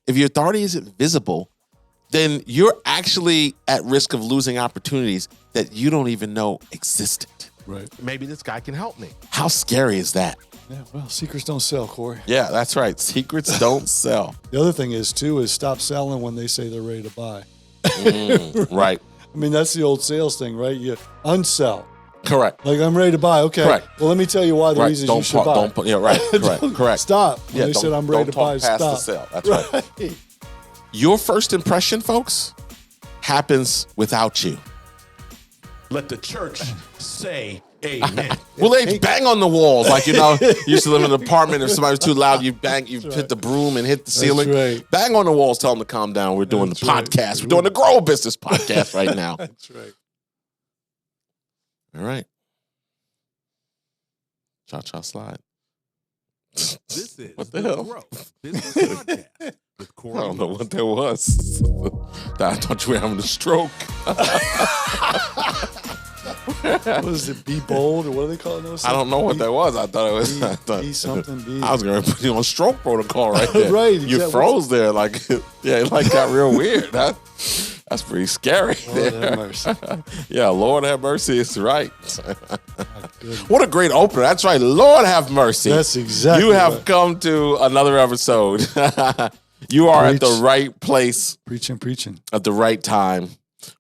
if your authority isn't visible, then you're actually at risk of losing opportunities that you don't even know existed. Right. Maybe this guy can help me. How scary is that? Yeah, well, secrets don't sell, Corey. Yeah, that's right. Secrets don't sell. The other thing is, too, is stop selling when they say they're ready to buy. Right. I mean, that's the old sales thing, right? You unsell. Correct. Like, I'm ready to buy. Okay. Correct. Well, let me tell you why the reasons you should buy. Yeah, right. Correct. Stop. When Yeah, they said I'm ready to buy, past the stop. sale. That's right. Your first impression, folks, happens without you. Let the church say amen. Well, they bang on the walls like, you used to live in an apartment. If somebody was too loud, you hit the broom and hit the ceiling. right. Bang on the walls, tell them to calm down. We're doing That's the right. podcast. We're doing the Grow Business podcast right now. That's right. All right. Cha-cha slide. This is What the hell? Grow Business Podcast with Corey. I don't know what that was. I thought you were having a stroke. What is it? Be bold, or what do they call those? I don't know what that was. I thought it was. Be something. Be. I was going to put you on stroke protocol right there. Right, You exactly. froze there. Like, yeah, it like got real weird. That's pretty scary. Lord there. have mercy. Yeah, Lord have mercy. It's right. My goodness. What a great opener. That's right. Lord have mercy. That's exactly. You have right. come to another episode. You are at the Preach. right place Preaching. at the right time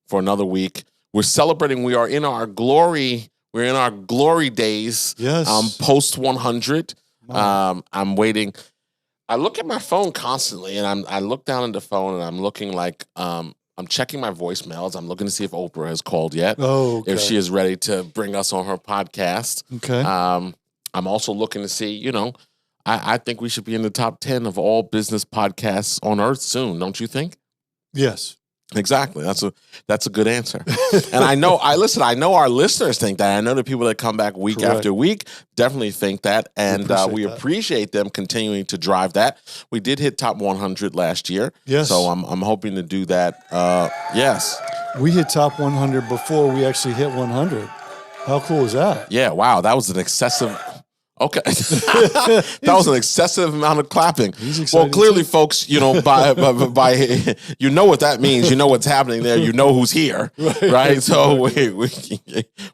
for another week. We're celebrating. We are in our glory. We're in our glory days. Yes. Post 100. Wow. I'm waiting. I look at my phone constantly, and I look down at the phone, and I'm looking like I'm checking my voicemails. I'm looking to see if Oprah has called yet. Oh, okay. If she is ready to bring us on her podcast. Okay. I'm also looking to see, I think we should be in the top 10 of all business podcasts on earth soon, don't you think? Yes. Exactly. That's a good answer. And I know our listeners think that. I know the people that come back week Correct. after week definitely think that. And we that. appreciate them continuing to drive that. We did hit top 100 last year. Yes. So I'm hoping to do that. Yes. We hit top 100 before we actually hit 100. How cool is that? Yeah. Wow. That was an excessive. Okay. That was an excessive amount of clapping. He's excited Well, clearly, too. folks, by you know what that means. You know what's happening there. You know who's here, right? So we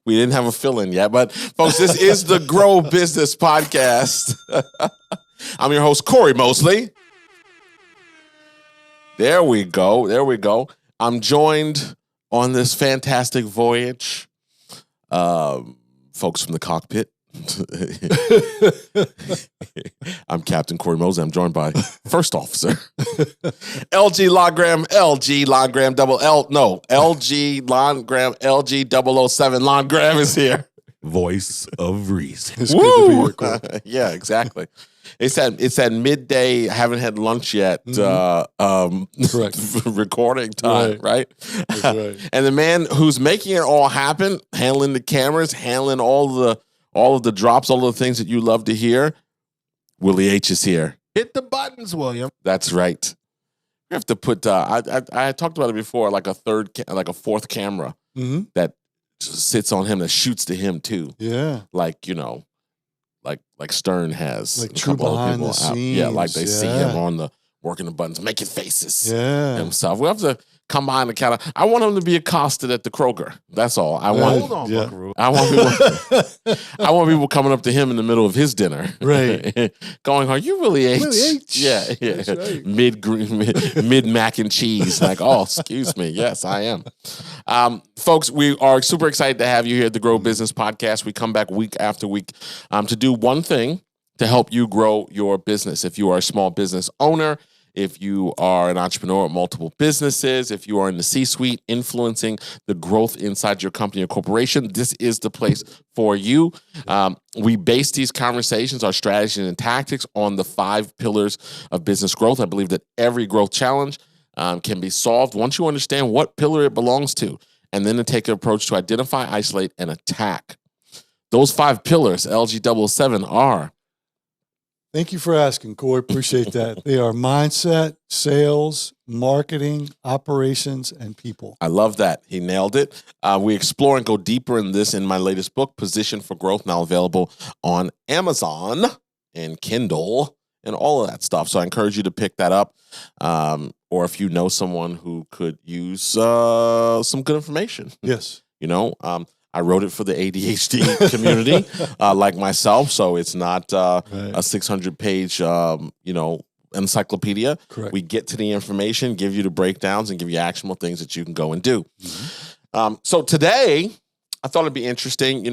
didn't have a fill-in yet. But, folks, this is the Grow Business Podcast. I'm your host, Corey Mosley. There we go. I'm joined on this fantastic voyage, folks from the cockpit. I'm Captain Corey Mosley. I'm joined by First Officer LG Longram double L. No, LG Longram LG 007 Longram is here. Voice of reason. It's good to be here, Corey. Yeah, exactly. It's at midday. I haven't had lunch yet. Correct. Recording time, right? That's right. And the man who's making it all happen, handling the cameras, handling all of the drops, all of the things that you love to hear, Willie H is here. Hit the buttons, William. That's right. You have to put. I talked about it before, like a fourth camera Mm-hmm. that sits on him that shoots to him too, Yeah. like like Stern has, Like a true couple other behind people the out. Yeah, like they scenes, see yeah. him on the working the buttons, making faces. Yeah. Himself. We have to come behind the counter. I want him to be accosted at the Kroger. That's all. Hold on, Yeah. Buckaroo. I want people coming up to him in the middle of his dinner, Right. going, "Are you really H?" Willie H. Yeah, That's right. mid mac and cheese. Like, oh, excuse me. Yes, I am. Folks, we are super excited to have you here at the Grow Business Podcast. We come back week after week to do one thing to help you grow your business. If you are a small business owner, if you are an entrepreneur with multiple businesses, if you are in the C-suite influencing the growth inside your company or corporation, this is the place for you. We base these conversations, our strategies and tactics on the 5 pillars of business growth. I believe that every growth challenge can be solved once you understand what pillar it belongs to, and then to take an approach to identify, isolate, and attack. Those 5 pillars, LG 007, are... Thank you for asking, Corey. Appreciate that. They are mindset, sales, marketing, operations, and people. I love that. He nailed it. We explore and go deeper in this in my latest book, Position for Growth, now available on Amazon and Kindle and all of that stuff. So I encourage you to pick that up. Or if you know someone who could use some good information. Yes. I wrote it for the ADHD community, like myself. So it's not a 600-page, encyclopedia. Correct. We get to the information, give you the breakdowns, and give you actionable things that you can go and do. So today, I thought it'd be interesting.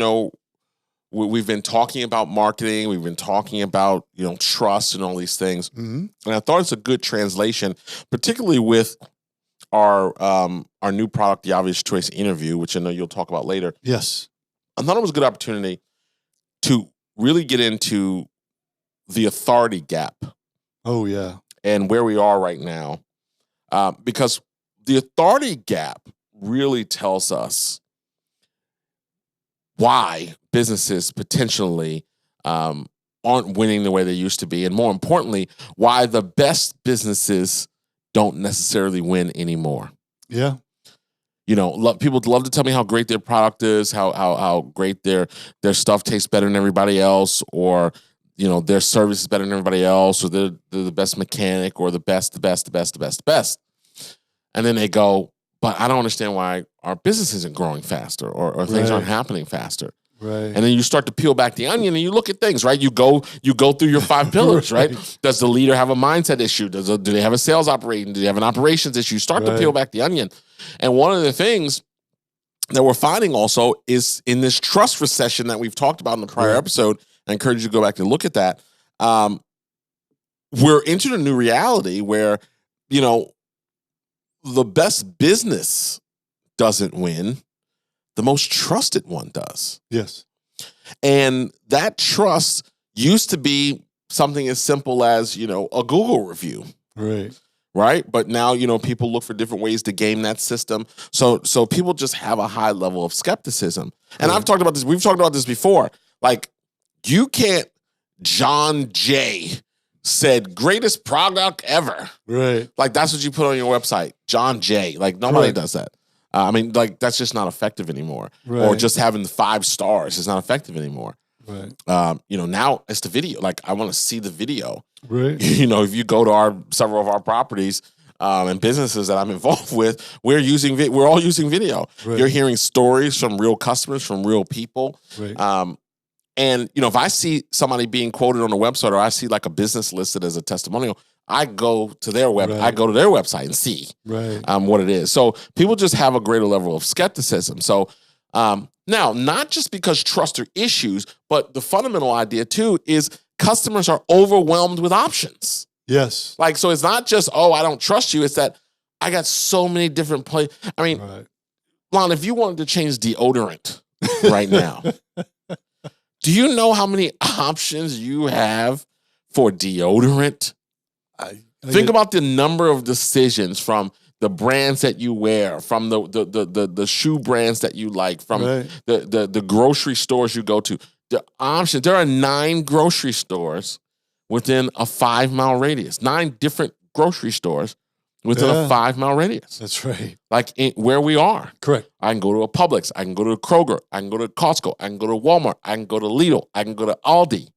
We've been talking about marketing. We've been talking about, trust and all these things. And I thought it's a good translation, particularly with our new product, the Obvious Choice Interview, which I know you'll talk about later. Yes. I thought it was a good opportunity to really get into the authority gap. Oh, yeah. And where we are right now. Because the authority gap really tells us why businesses potentially aren't winning the way they used to be. And more importantly, why the best businesses don't necessarily win anymore. Yeah. People love to tell me how great their product is, how great their stuff tastes better than everybody else, or their service is better than everybody else, or they're the best mechanic, or the best. And then they go, but I don't understand why our business isn't growing faster, or things aren't happening faster. Right. And then you start to peel back the onion and you look at things, right? You go through your 5 pillars, right? Does the leader have a mindset issue? Do they have a sales operating? Do they have an operations issue? Start to peel back the onion. And one of the things that we're finding also is in this trust recession that we've talked about in the prior episode, I encourage you to go back and look at that. We're into a new reality where, the best business doesn't win. The most trusted one does. Yes. And that trust used to be something as simple as, a Google review. Right? But now, people look for different ways to game that system. So people just have a high level of skepticism. And I've talked about this. We've talked about this before. Like, you can't John Jay said greatest product ever. Right. Like, that's what you put on your website. John Jay. Like, nobody does that. That's just not effective anymore. Right. Or just having 5 stars is not effective anymore. Right. Now it's the video. Like, I want to see the video. Right. If you go to several of our properties and businesses that I'm involved with, we're all using video. Right. You're hearing stories from real customers, from real people. Right. And if I see somebody being quoted on a website, or I see like a business listed as a testimonial, I go to their I go to their website and see what it is. So people just have a greater level of skepticism. So now, not just because trust are issues, but the fundamental idea too is customers are overwhelmed with options. Yes. Like, so it's not just, I don't trust you. It's that I got so many different places. I mean, Lon, if you wanted to change deodorant right now, do you know how many options you have for deodorant? Think about the number of decisions from the brands that you wear, from the shoe brands that you like, from the grocery stores you go to. The options. There are 9 grocery stores within a 5-mile radius. 9 different grocery stores within a 5-mile radius. That's right. Like where we are. Correct. I can go to a Publix. I can go to a Kroger. I can go to Costco. I can go to Walmart. I can go to Lidl. I can go to Aldi.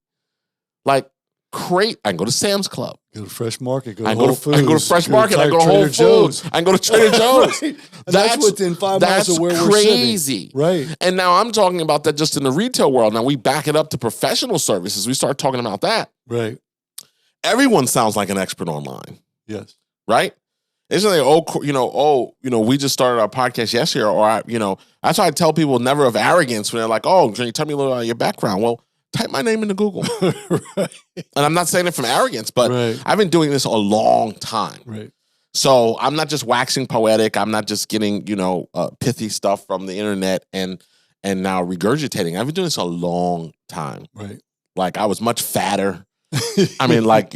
Like, great. I can go to Sam's Club. Go to Fresh Market. Go to I Whole Foods. I can go to Fresh Market. I can go to Whole Foods. I can go to Trader Joe's. And that's within 5 miles of where we're crazy. sitting. Right. And now I'm talking about that just in the retail world. Now we back it up to professional services. We start talking about that. Right. Everyone sounds like an expert online. Yes. Right? It's like, we just started our podcast yesterday, or that's why I tell people never of arrogance when they're like, can you tell me a little about your background? Well, type my name into Google. Right. And I'm not saying it from arrogance, but I've been doing this a long time. Right. So I'm not just waxing poetic. I'm not just getting, pithy stuff from the internet and now regurgitating. I've been doing this a long time. Right. Like, I was much fatter. I mean, like,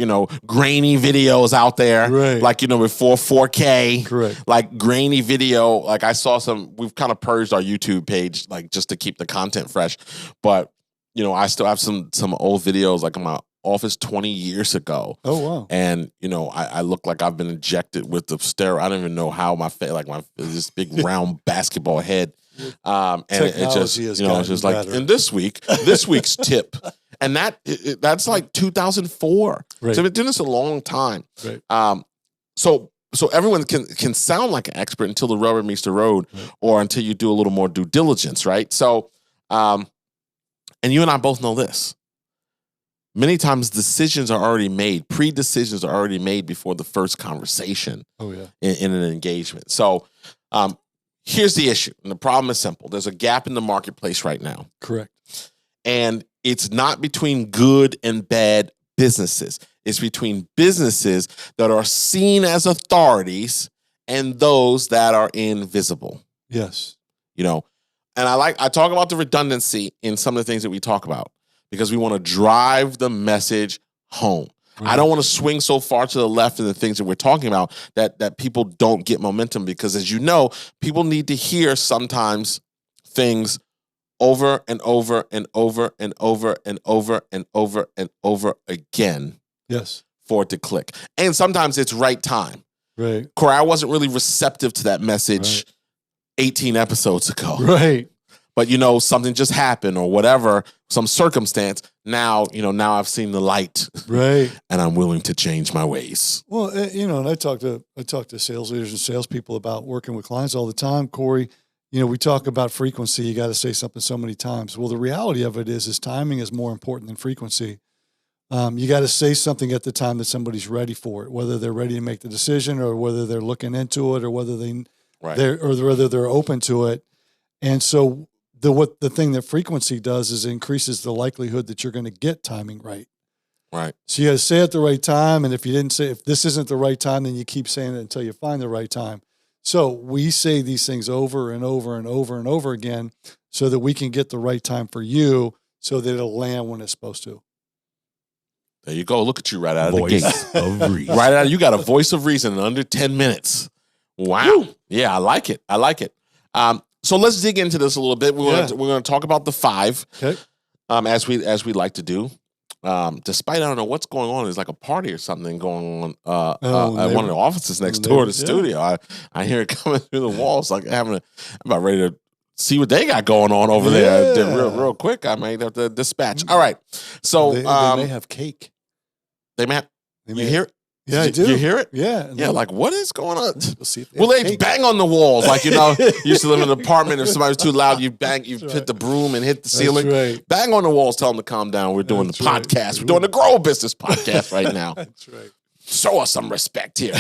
grainy videos out there. Right. Like, before 4K. Correct. Like, grainy video. Like, I saw we've kind of purged our YouTube page, like, just to keep the content fresh. But, I still have some old videos, like, in my office 20 years ago. Oh, wow. And, I look like I've been injected with the steroid. I don't even know how my face, like, this big round basketball head. And it just, it's just like, and this week's tip. And that's like 2004. Right. So I've been doing this a long time. Right. So everyone can sound like an expert until the rubber meets the road, or until you do a little more due diligence, right? So, and you and I both know this. Many times decisions are already made, pre-decisions are already made before the first conversation in an engagement. So here's the issue, and the problem is simple. There's a gap in the marketplace right now. Correct. And it's not between good and bad businesses. It's between businesses that are seen as authorities and those that are invisible. Yes. You know, and I talk about the redundancy in some of the things that we talk about, because we want to drive the message home. I don't want to swing so far to the left in the things that we're talking about that people don't get momentum, because, as you know, people need to hear sometimes things over and over and over and over and over and over and over again. Yes. For it to click. And sometimes it's right time. Right. Corey, I wasn't really receptive to that message 18 episodes ago. Right. But, something just happened or whatever, some circumstance. Now I've seen the light. Right. And I'm willing to change my ways. Well, and I talk to sales leaders and salespeople about working with clients all the time. Corey, we talk about frequency. You got to say something so many times. Well, the reality of it is timing is more important than frequency. You got to say something at the time that somebody's ready for it, whether they're ready to make the decision or whether they're looking into it or whether whether they're open to it. And so the thing that frequency does is it increases the likelihood that you're going to get timing right. Right. So you got to say it at the right time. And if this isn't the right time, then you keep saying it until you find the right time. So we say these things over and over and over and over again so that we can get the right time for you so that it'll land when it's supposed to. There you go. Look at you right out of the gate. Voice of reason. Right out. You got a voice of reason in under 10 minutes. Wow. Woo. Yeah, I like it. So let's dig into this a little bit. We're going to talk about the 5, as we like to do. Despite, I don't know what's going on. There's like a party or something going on at one of the offices next door to the studio. I hear it coming through the walls. Like I'm about ready to see what they got going on over there. Real quick. I might have to dispatch. All right. So they may have cake. They may have. You hear it? Yeah, I do. You hear it? Yeah. Yeah, like, what is going on? We'll see if They bang on the walls. Like, you used to live in an apartment. If somebody was too loud, you hit the broom and hit the ceiling. That's right. Bang on the walls, tell them to calm down. We're doing the podcast. We're doing the Grow Business podcast right now. That's right. Show us some respect here.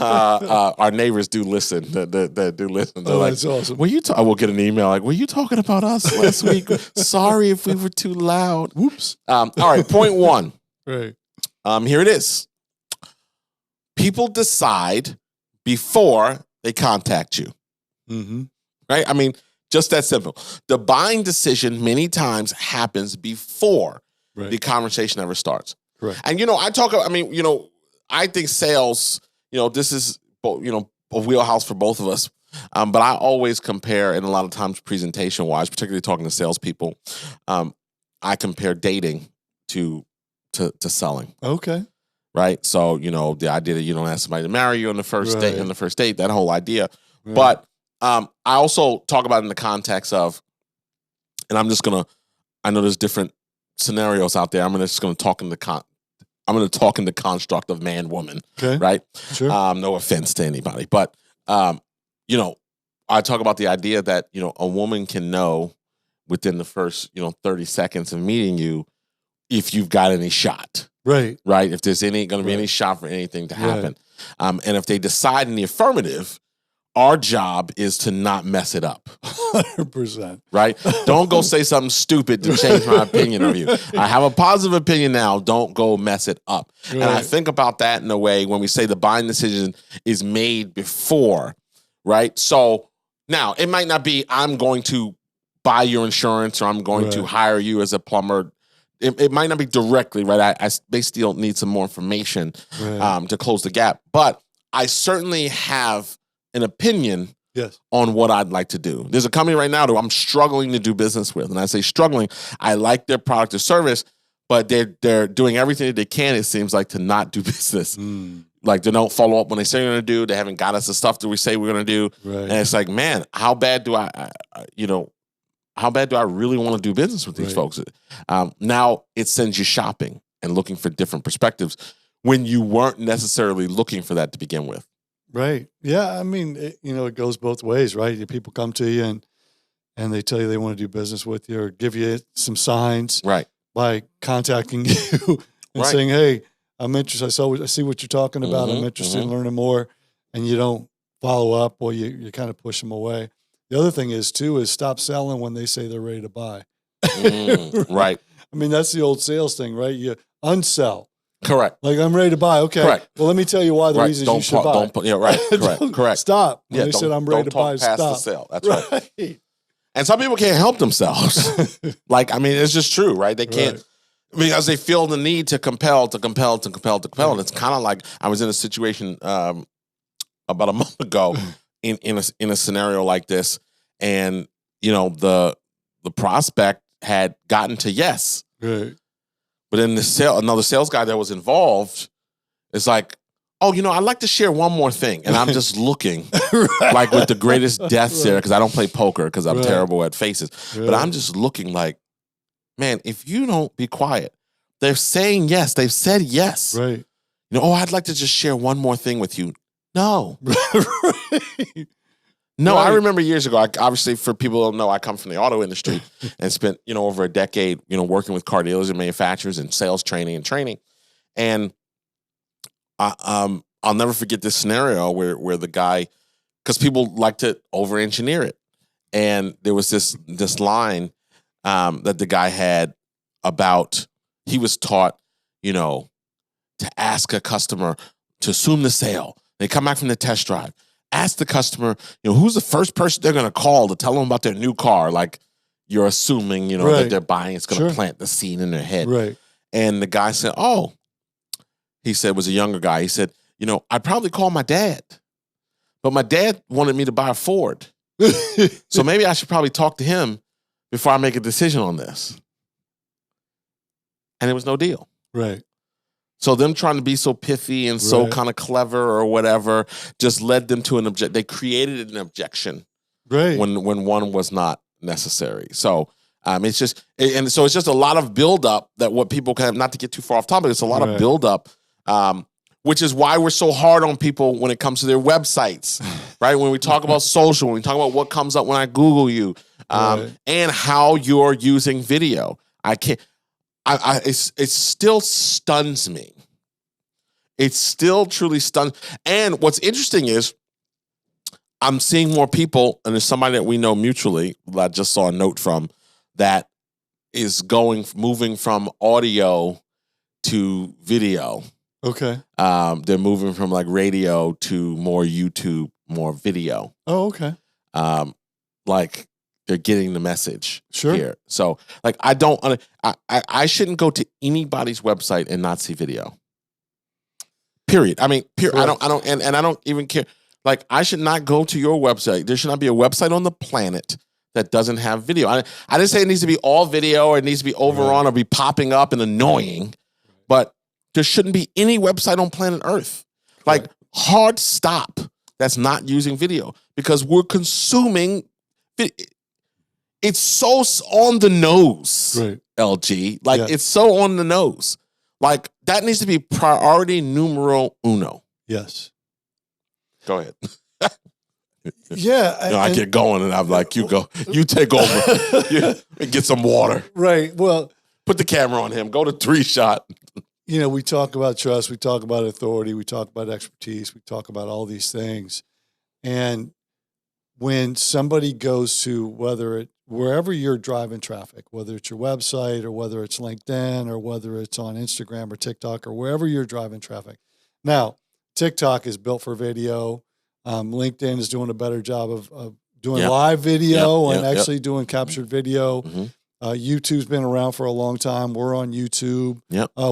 Our neighbors do listen. They do listen. They're like, that's awesome. I will get an email like, were you talking about us last week? Sorry if we were too loud. Whoops. All right, point 1. Right. Here it is. People decide before they contact you. Mm-hmm. Right? I mean, just that simple. The buying decision many times happens before the conversation ever starts. Correct. And, I think sales, this is, a wheelhouse for both of us. But I always compare, and a lot of times presentation-wise, particularly talking to salespeople, I compare dating to selling. Okay. Right. So, the idea that you don't ask somebody to marry you on the first date, that whole idea. Right. But I also talk about it in the context of, and I know there's different scenarios out there. I'm just going to talk in the construct of man, woman. Okay. Right. Sure. No offense to anybody, but, I talk about the idea that, a woman can know within the first, 30 seconds of meeting you if you've got any shot. Right. Right. If there's going to be any shot for anything to happen. Right. And if they decide in the affirmative, our job is to not mess it up. 100%. Right. Don't go say something stupid to change my opinion of you. I have a positive opinion now. Don't go mess it up. Right. And I think about that in a way when we say the buying decision is made before. Right. So now it might not be I'm going to buy your insurance or I'm going to hire you as a plumber. It might not be directly, right? They still need some more information to close the gap. But I certainly have an opinion on what I'd like to do. There's a company right now that I'm struggling to do business with. And I say struggling, I like their product or service, but they're doing everything that they can, it seems like, to not do business. Like they don't follow up when they say they're going to do. They haven't got us the stuff that we say we're going to do. Right. And it's like, man, how bad do I how bad do I really want to do business with these folks? Now it sends you shopping and looking for different perspectives when you weren't necessarily looking for that to begin with. Right. Yeah. I mean, it goes both ways, right? People come to you and they tell you they want to do business with you or give you some signs by contacting you and saying, hey, I'm interested. I see what you're talking about. I'm interested in learning more. And you don't follow up or you kind of push them away. The other thing is stop selling when they say they're ready to buy. Right. I mean, that's the old sales thing, right? You unsell. Correct. Like, I'm ready to buy. Okay. Correct. Well, let me tell you why the reasons you should buy. Correct. Stop. When they said I'm ready to buy, past stop. the sale. That's right. And some people can't help themselves. It's just true, right? They can't because they feel the need to compel. And it's kind of like I was in a situation about a month ago in a scenario like this, and the prospect had gotten to yes. Right. But then another sales guy that was involved is like, oh, I'd like to share one more thing. And I'm just looking like with the greatest death stare because I don't play poker because I'm terrible at faces. But I'm just looking like, man, if you don't be quiet, they're saying yes. They've said yes. Right. I'd like to just share one more thing with you. No. No, I remember years ago, obviously for people who don't know, I come from the auto industry and spent, over a decade, working with car dealers and manufacturers and sales training. And I'll never forget this scenario where the guy, because people like to over-engineer it. And there was this line that the guy had about, he was taught, to ask a customer to assume the sale. They come back from the test drive. Ask the customer, who's the first person they're going to call to tell them about their new car? Like you're assuming, that they're buying. It's going to plant the seed in their head. Right. And the guy said, he said, was a younger guy. He said, I'd probably call my dad, but my dad wanted me to buy a Ford. So maybe I should probably talk to him before I make a decision on this. And it was no deal. Right. So them trying to be so pithy and so kind of clever or whatever just led them to an objection. They created an objection when one was not necessary. So it's just a lot of buildup that what people can have, not to get too far off topic, it's a lot of buildup, which is why we're so hard on people when it comes to their websites, right? When we talk about social, when we talk about what comes up when I Google you, and how you're using video. It still stuns me. It still truly stuns. And what's interesting is I'm seeing more people, and there's somebody that we know mutually that I just saw a note from that is moving from audio to video. Okay. They're moving from like radio to more YouTube, more video. Oh, okay. They're getting the message here. So I shouldn't go to anybody's website and not see video. Period. I mean, I don't even care. Like, I should not go to your website. There should not be a website on the planet that doesn't have video. I didn't say it needs to be all video or it needs to be overrun or be popping up and annoying, but there shouldn't be any website on planet Earth. Like, hard stop that's not using video because we're consuming video. It's so on the nose, LG. Like, it's so on the nose. Like, that needs to be priority numero uno. Yes. Go ahead. Yeah. I get going and I'm like, you go. You take over. And get some water. Right. Well. Put the camera on him. Go to 3-shot. We talk about trust. We talk about authority. We talk about expertise. We talk about all these things. And when somebody goes to wherever you're driving traffic, whether it's your website or whether it's LinkedIn or whether it's on Instagram or TikTok or wherever you're driving traffic. Now, TikTok is built for video. LinkedIn is doing a better job of doing live video and actually doing captured video. Mm-hmm. YouTube's been around for a long time. We're on YouTube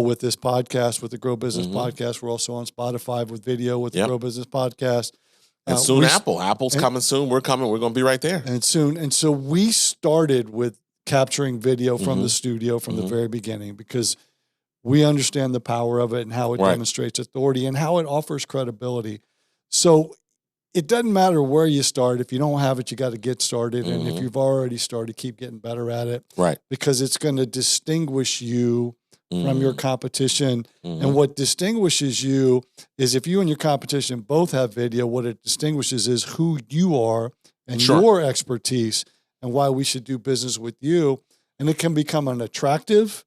with this podcast, with the Grow Business Podcast. We're also on Spotify with video with the Grow Business Podcast. And soon Apple's coming soon. We're coming. We're going to be right there. And soon. And so we started with capturing video from the studio from the very beginning because we understand the power of it and how it demonstrates authority and how it offers credibility. So it doesn't matter where you start. If you don't have it, you got to get started. And if Mhm. you've already started, keep getting better at it, Right. because it's going to distinguish you from your competition. Mhm. And what distinguishes you is if you and your competition both have video, what it distinguishes is who you are and Sure. your expertise and why we should do business with you. And it can become an attractive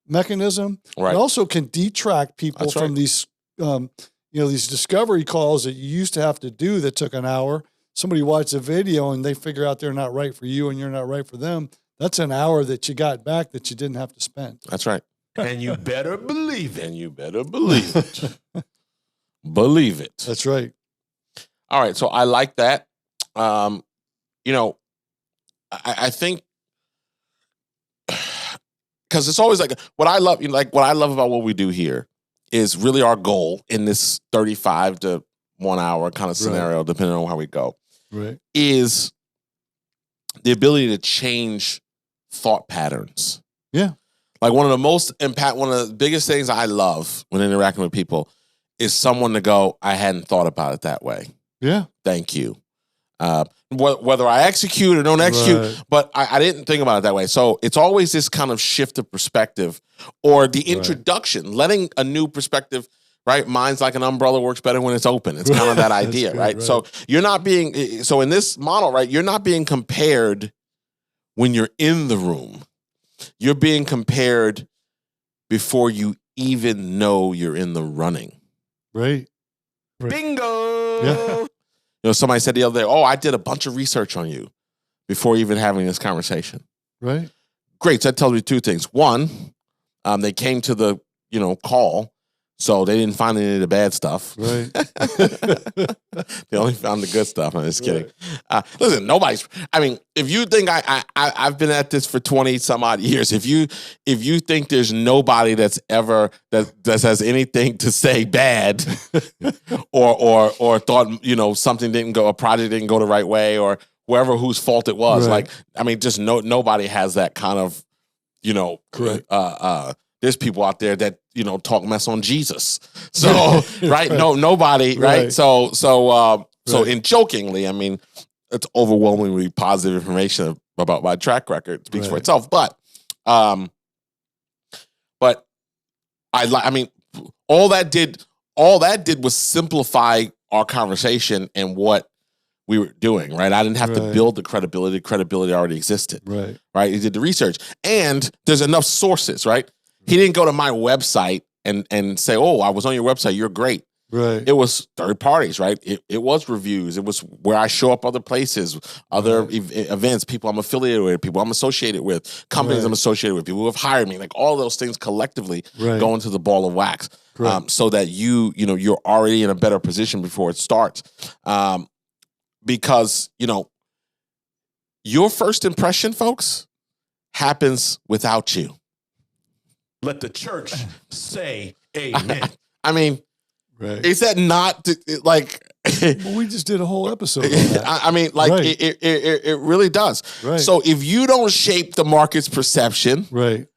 mechanism. Right. It also can detract people That's from right. these, these discovery calls that you used to have to do that took an hour. Somebody watched a video and they figure out they're not right for you and you're not right for them. That's an hour that you got back that you didn't have to spend. That's right. And you better believe it. And you better believe it. Believe it. That's right. All right. So I like that. I think because it's always like what I love about what we do here is really our goal in this 35 to 1 hour kind of scenario, depending on how we go, Right. is the ability to change thought patterns. Yeah. Like one of the biggest things I love when interacting with people is someone to go, I hadn't thought about it that way. Yeah. Thank you. Whether I execute or don't execute, Right. but I didn't think about it that way. So it's always this kind of shift of perspective or the introduction, letting a new perspective, right? Mine's like an umbrella, works better when it's open. It's kind of that idea, good, right? right. So you're not being, so in this model, right, you're not being compared when you're in the room. You're being compared before you even know you're in the running. Right. Bingo. Yeah. Somebody said the other day, I did a bunch of research on you before even having this conversation. Right. Great. So that tells me two things. One, they came to the, call, so they didn't find any of the bad stuff. Right. They only found the good stuff. I'm just kidding. Listen, if you think I've been at this for 20 some odd years, if you think there's nobody that's ever that has anything to say bad or thought, something didn't go, a project didn't go the right way or whoever whose fault it was, Right. just nobody has that kind of, Correct. there's people out there that talk mess on Jesus. So right, no, nobody, right? Right. So Right. in jokingly, it's overwhelmingly positive information about my track record. It speaks for Right. itself. But all that did was simplify our conversation and what we were doing, right? I didn't have to Right. build the credibility. Credibility already existed, Right. right? He did the research. And there's enough sources, right? He didn't go to my website and say, I was on your website, you're great. Right. It was third parties, right? It was reviews. It was where I show up other places, other events, people I'm affiliated with, people I'm associated with, companies Right. I'm associated with, people who have hired me. Like all those things collectively Right. go into the ball of wax, Correct. so that you're already in a better position before it starts. Because, your first impression, folks, happens without you. Let the church say amen. Right. Is that not like? Well, we just did a whole episode on that. Right. it really does. Right. So if you don't shape the market's perception, Right.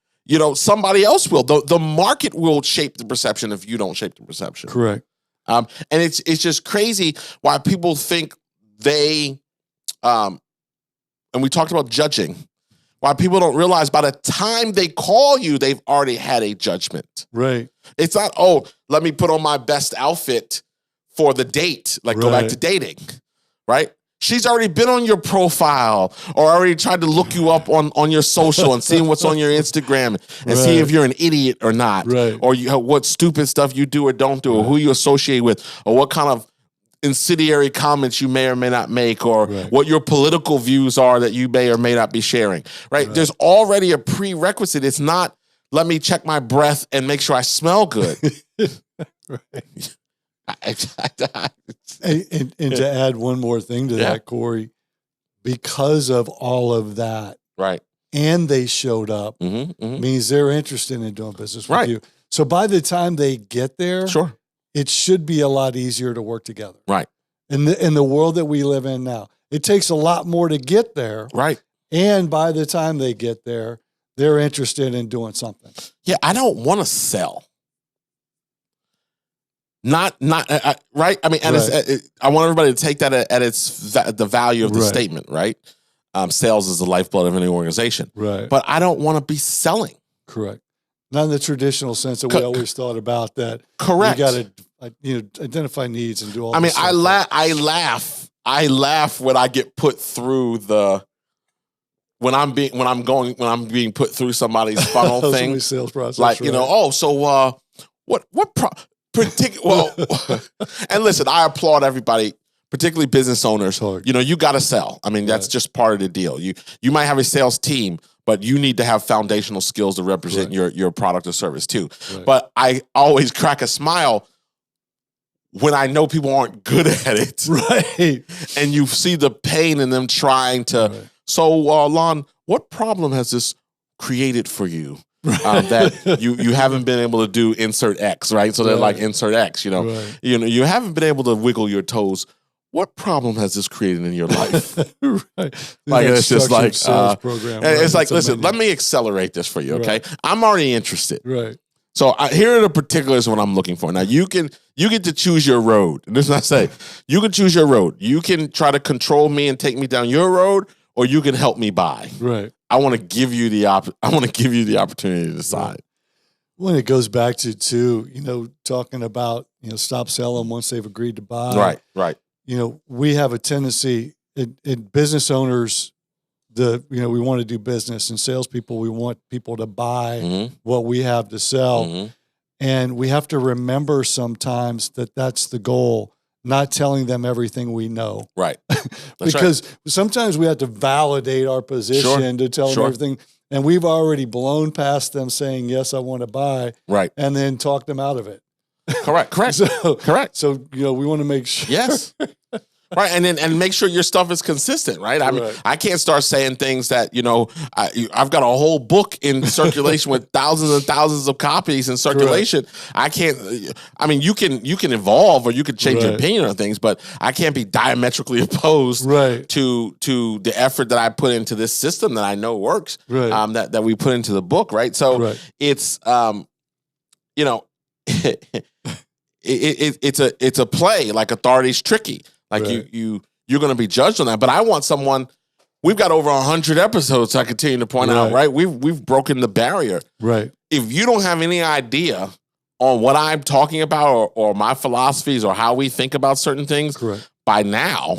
Somebody else will. The market will shape the perception if you don't shape the perception. Correct. And it's just crazy why people think they, and we talked about judging, why people don't realize by the time they call you, they've already had a judgment. Right. It's not, let me put on my best outfit for the date, like go back Right. to dating, right? She's already been on your profile or already tried to look you up on your social and seeing what's on your Instagram and see Right. if you're an idiot or not, Right. or what stupid stuff you do or don't do, or who you associate with, or what kind of incendiary comments you may or may not make, or Right. what your political views are that you may or may not be sharing, right? There's already a prerequisite. It's not, let me check my breath and make sure I smell good. Right. And to add one more thing to that, Corey, because of all of that, Right. and they showed up, means they're interested in doing business with Right. you. So by the time they get there, Sure. it should be a lot easier to work together. Right. In the world that we live in now, it takes a lot more to get there. Right. And by the time they get there, they're interested in doing something. Yeah, I don't want to sell. Not right. I mean, and I want everybody to take that at the value of the statement, right? Sales is the lifeblood of any organization, right? But I don't want to be selling. Correct. Not in the traditional sense that we always thought about that. Correct. You got to identify needs and do all. I mean, I laugh when I get put through when I'm being put through somebody's funnel thing. Sales process, like well, and listen, I applaud everybody, particularly business owners. You got to sell. I mean, that's just part of the deal. You might have a sales team, but you need to have foundational skills to represent your product or service too. Right. But I always crack a smile when I know people aren't good at it. Right. And you see the pain in them trying to. Right. So, Lon, what problem has this created for you? That you haven't been able to do insert X, right? So they're like insert X, you haven't been able to wiggle your toes. What problem has this created in your life? Right. Like it's just like program, it's like, listen, let me accelerate this for you, okay? I'm already interested, right? So here are the particulars of what I'm looking for. Now you get to choose your road. And this is what I say: you can choose your road. You can try to control me and take me down your road, or you can help me buy. Right. I want to give you the opportunity to decide. Right. When it goes back to talking about stop selling once they've agreed to buy. Right. We have a tendency in business owners. We want to do business, and salespeople, we want people to buy what we have to sell, and we have to remember sometimes that that's the goal. Not telling them everything we know. Right. Because sometimes we have to validate our position to tell them everything. And we've already blown past them saying, yes, I want to buy. Right. And then talk them out of it. Correct. Correct. So, we want to make sure. Yes. Right. And make sure your stuff is consistent, right? I mean, I can't start saying things that, I've got a whole book in circulation with thousands and thousands of copies in circulation. I can't, I mean, you can evolve or you can change your opinion on things, but I can't be diametrically opposed to the effort that I put into this system that I know works, that we put into the book, right? So it's, it's a play, like authority's tricky. Like you're going to be judged on that. But I want someone. We've got over 100 episodes. I continue to point out. Right, we've broken the barrier. Right. If you don't have any idea on what I'm talking about or my philosophies or how we think about certain things, by now,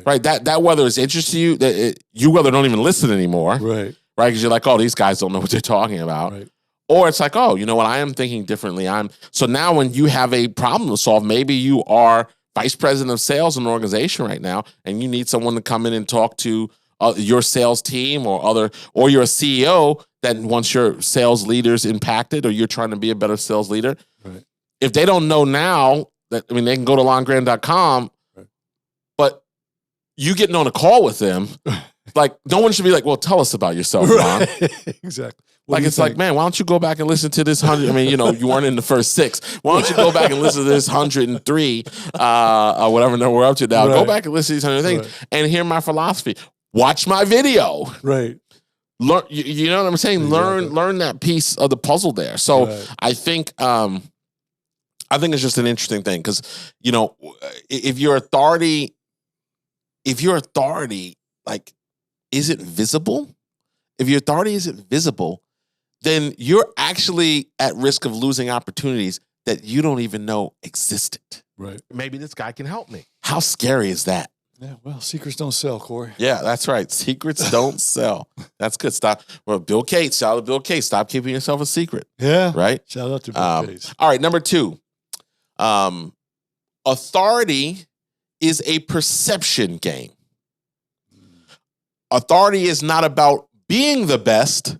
right, that whether it's interesting to you, that you whether don't even listen anymore, right, because you're like, oh, these guys don't know what they're talking about. Right. Or it's like, oh, you know what? I am thinking differently. So now when you have a problem to solve, maybe you are vice president of sales in an organization right now, and you need someone to come in and talk to your sales team or you're a CEO that wants your sales leaders impacted, or you're trying to be a better sales leader. Right. If they don't know now, they can go to longrand.com, but you getting on a call with them, like no one should be like, well, tell us about yourself, Lon. Exactly. Like it's like, man, why don't you go back and listen to this 100? I mean, you weren't in the first 6. Why don't you go back and listen to this 103, or whatever number we're up to now? Go back and listen to these 100 things and hear my philosophy. Watch my video. Right. Learn. You know what I'm saying? Exactly. Learn that piece of the puzzle there. So I think it's just an interesting thing because if your authority, like, is it visible? If your authority isn't visible, then you're actually at risk of losing opportunities that you don't even know existed. Right. Maybe this guy can help me. How scary is that? Yeah, well, secrets don't sell, Corey. Yeah, that's right. Secrets don't sell. That's good. Stop. Well, Bill Gates, shout out to Bill Gates. Stop keeping yourself a secret. Yeah. Right? Shout out to Bill Gates. All right, number 2. Authority is a perception game. Authority is not about being the best.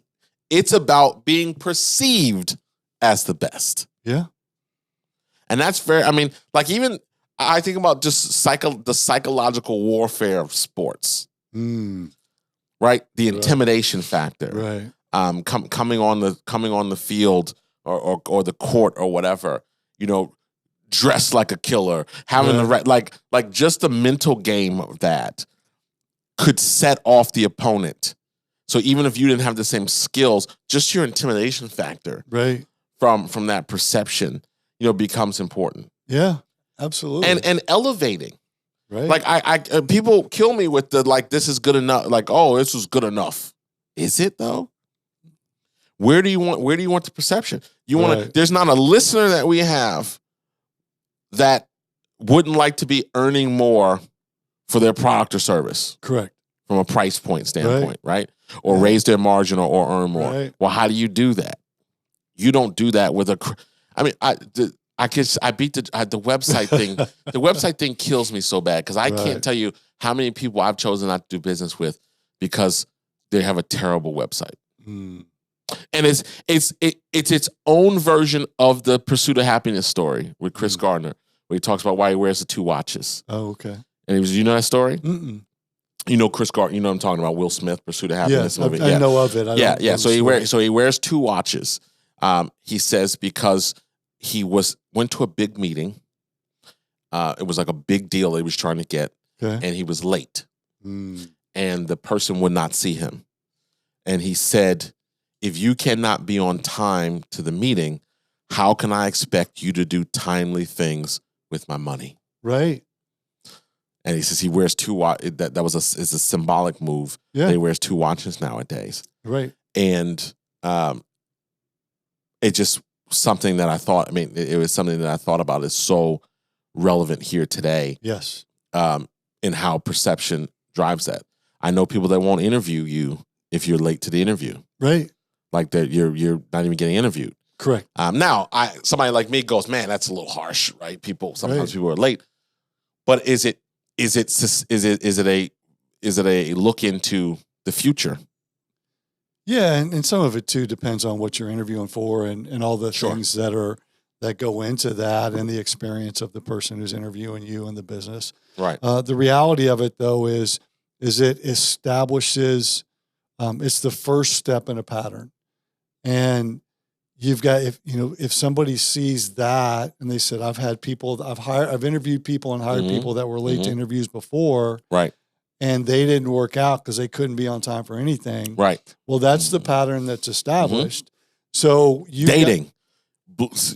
It's about being perceived as the best. Yeah. And that's fair. I mean, like even I think about just the psychological warfare of sports. Right? The intimidation factor. Right. Coming on the field or the court or whatever, dressed like a killer, having the right like just the mental game of that could set off the opponent. So even if you didn't have the same skills, just your intimidation factor, right, from that perception, becomes important. Yeah, absolutely. and elevating. Right. Like I people kill me with the like this is good enough. Like, oh, this was good enough. Is it though? Where do you want the perception? You want to, Right. there's not a listener that we have that wouldn't like to be earning more for their product or service Correct. from a price point standpoint, right? Or raise their margin or earn more. Right. Well, how do you do that? You don't do that with I mean, I beat the website thing. The website thing kills me so bad because I can't tell you how many people I've chosen not to do business with because they have a terrible website. Mm. And it's its own version of the Pursuit of Happiness story with Chris Gardner, where he talks about why he wears the 2 watches. Oh, okay. And he was, you know that story? Mm-mm. You know Chris Gardner. You know what I'm talking about? Will Smith, Pursuit of Happiness movie. I know of it. I don't know So he wears 2 watches. He says because he went to a big meeting. It was like a big deal he was trying to get, and he was late. Mm. And the person would not see him. And he said, if you cannot be on time to the meeting, how can I expect you to do timely things with my money? Right. And he says he wears 2 watches. Is a symbolic move. Yeah. He wears 2 watches nowadays. Right. And it just something that I thought, I mean, it was something that I thought about is so relevant here today. Yes. In how perception drives that. I know people that won't interview you if you're late to the interview. Right. Like that you're not even getting interviewed. Correct. Now, somebody like me goes, man, that's a little harsh, right? Sometimes people are late. But is it a look into the future? Yeah, and some of it too depends on what you're interviewing for and all the things that go into that and the experience of the person who's interviewing you in the business. Right. The reality of it though is it establishes it's the first step in a pattern. And you've got if somebody sees that and they said, I've interviewed people and hired people that were late to interviews before. Right. And they didn't work out because they couldn't be on time for anything. Right. Well, that's the pattern that's established. So dating,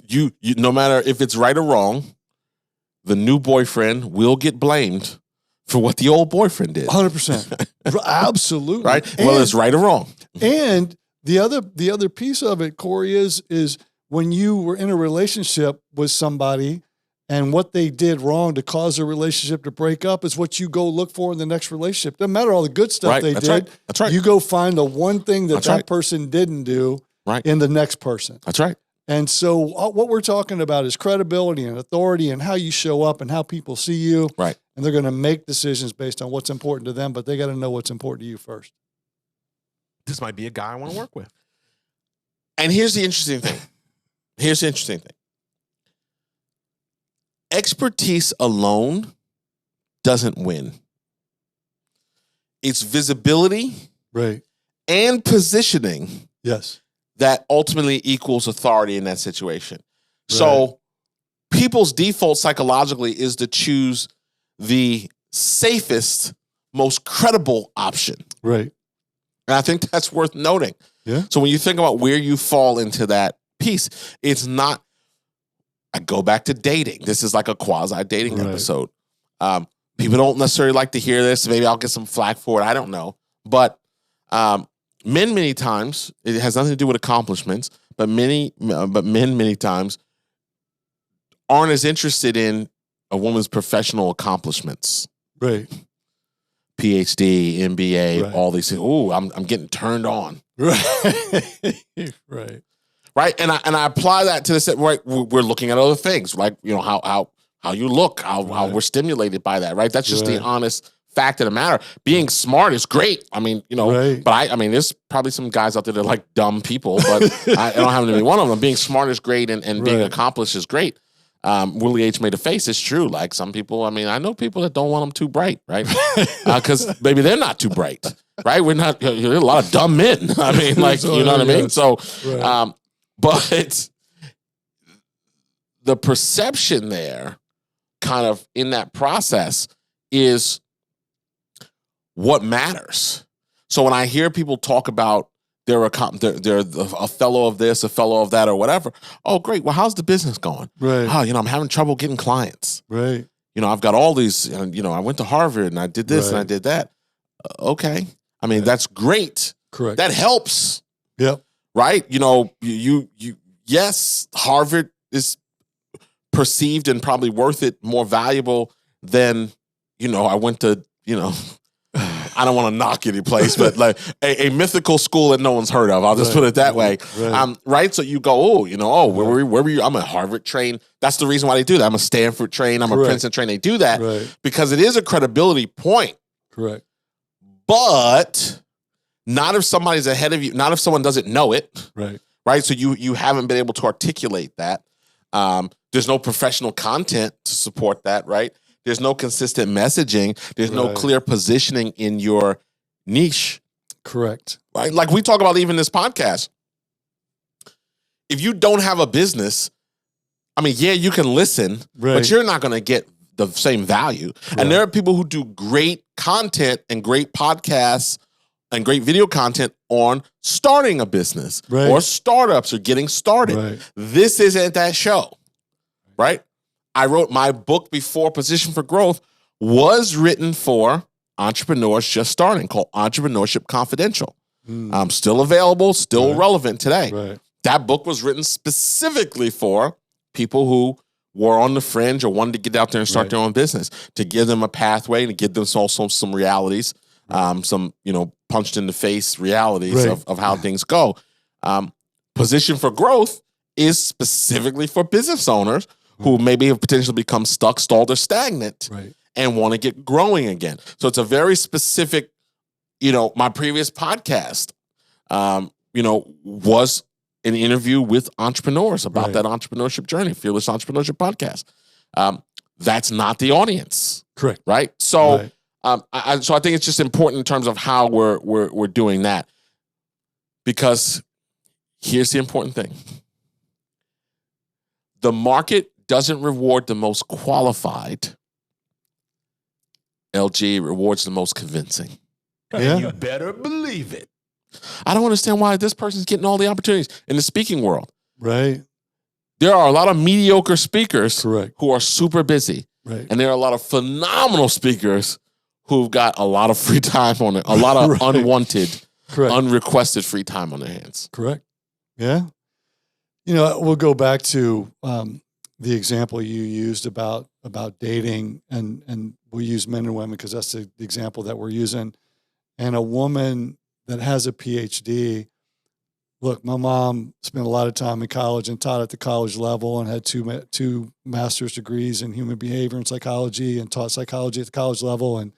you no matter if it's right or wrong, the new boyfriend will get blamed for what the old boyfriend did. 100%. Absolutely. Right. Whether it's right or wrong. And the other piece of it, Corey, is when you were in a relationship with somebody and what they did wrong to cause a relationship to break up is what you go look for in the next relationship. Doesn't matter all the good stuff they did. Right. That's right. You go find the one thing that person didn't do in the next person. That's right. And so what we're talking about is credibility and authority and how you show up and how people see you. Right. And they're going to make decisions based on what's important to them, but they got to know what's important to you first. This might be a guy I want to work with. And here's the interesting thing. Expertise alone doesn't win. It's visibility and positioning that ultimately equals authority in that situation. So people's default psychologically is to choose the safest, most credible option. Right. And I think that's worth noting. Yeah. So when you think about where you fall into that piece, it's not, I go back to dating. This is like a quasi-dating episode. People don't necessarily like to hear this. Maybe I'll get some flack for it. I don't know. But many times, it has nothing to do with accomplishments, but men many times aren't as interested in a woman's professional accomplishments. Right. PhD, MBA, all these things. Ooh, I'm getting turned on. Right. Right. And I apply that to this. Right. We're looking at other things, like, how you look, how we're stimulated by that. Right. That's just the honest fact of the matter. Being smart is great. I mean, but I mean, there's probably some guys out there that are like dumb people, but I don't happen to be one of them. Being smart is great and being accomplished is great. Willie H made a face. It's true. Like some people, I mean, I know people that don't want them too bright, right? Because maybe they're not too bright, right? We're not, there's a lot of dumb men. I mean, like, you know what I mean? So, but the perception there kind of in that process is what matters. So when I hear people talk about they're a fellow of this, a fellow of that, or whatever. Oh, great. Well, how's the business going? Right. Oh, I'm having trouble getting clients. Right. I've got all these, I went to Harvard and I did this and I did that. Okay. I mean, that's great. Correct. That helps. Yep. Right? Yes, Harvard is perceived and probably worth it, more valuable than, I went to, I don't want to knock any place, but like a mythical school that no one's heard of. I'll just put it that way. Right. So you go, where were you? I'm a Harvard trained. That's the reason why they do that. I'm a Stanford trained. I'm a Princeton trained. They do that because it is a credibility point. Correct. But not if somebody's ahead of you. Not if someone doesn't know it. Right. Right. So you haven't been able to articulate that. There's no professional content to support that. Right. There's no consistent messaging. There's no clear positioning in your niche. Correct. Right? Like we talk about even this podcast. If you don't have a business, I mean, yeah, you can listen, but you're not going to get the same value. Right. And there are people who do great content and great podcasts and great video content on starting a business or startups or getting started. Right. This isn't that show, right? I wrote my book before Position for Growth was written for entrepreneurs just starting, called Entrepreneurship Confidential. Still available, still relevant today. Right. That book was written specifically for people who were on the fringe or wanted to get out there and start their own business, to give them a pathway, to give them also some realities, some, punched in the face realities of how things go. Position for Growth is specifically for business owners who maybe have potentially become stuck, stalled, or stagnant and want to get growing again. So it's a very specific, my previous podcast, was an interview with entrepreneurs about that entrepreneurship journey, Fearless Entrepreneurship Podcast. That's not the audience. Correct. Right? So, I think it's just important in terms of how we're doing that, because here's the important thing. The market doesn't reward the most qualified. LG rewards the most convincing. And you better believe it. I don't understand why this person's getting all the opportunities in the speaking world. Right. There are a lot of mediocre speakers Correct. who are super busy. Right. And there are a lot of phenomenal speakers who've got a lot of free time on it, a lot of unwanted, unrequested free time on their hands. Correct. Yeah. We'll go back to the example you used about dating, and we'll use men and women because that's the example that we're using. And a woman that has a PhD, look, my mom spent a lot of time in college and taught at the college level and had two master's degrees in human behavior and psychology, and taught psychology at the college level, and